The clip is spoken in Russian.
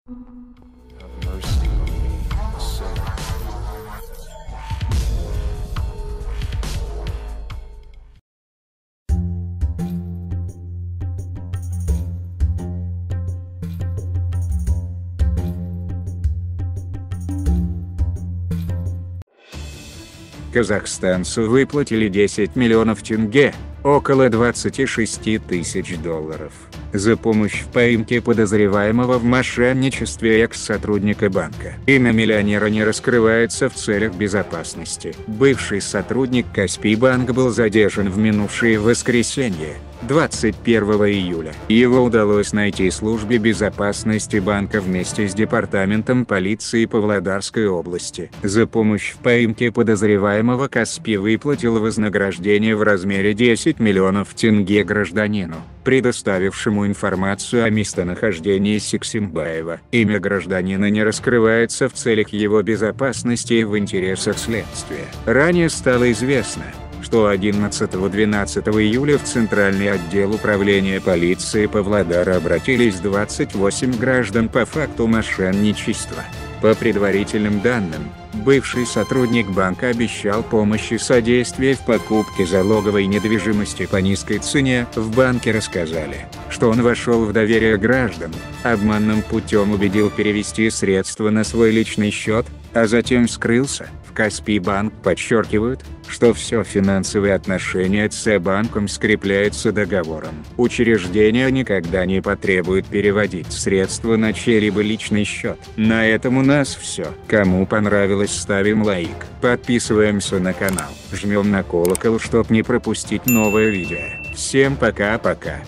Have mercy on me, a sinner. Казахстанцу выплатили 10 миллионов тенге, около 26 тысяч долларов, за помощь в поимке подозреваемого в мошенничестве экс-сотрудника банка. Имя миллионера не раскрывается в целях безопасности. Бывший сотрудник Каспийбанк был задержан в минувшее воскресенье, 21 июля. Его удалось найти службе безопасности банка вместе с департаментом полиции Павлодарской области. За помощь в поимке подозреваемого Каспий выплатил вознаграждение в размере 10 миллионов тенге гражданину, предоставившему информацию о местонахождении Сиксимбаева. Имя гражданина не раскрывается в целях его безопасности и в интересах следствия. Ранее стало известно, что 11-12 июля в Центральный отдел управления полиции Павлодара обратились 28 граждан по факту мошенничества. По предварительным данным, бывший сотрудник банка обещал помощь и содействие в покупке залоговой недвижимости по низкой цене. В банке рассказали, что он вошел в доверие граждан, обманным путем убедил перевести средства на свой личный счет, а затем скрылся. В Каспийбанк подчеркивают, что все финансовые отношения с банком скрепляются договором. Учреждение никогда не потребует переводить средства на чей-либо личный счет. На этом у нас все. Кому понравилось, ставим лайк, подписываемся на канал, жмем на колокол, чтоб не пропустить новое видео. Всем пока-пока.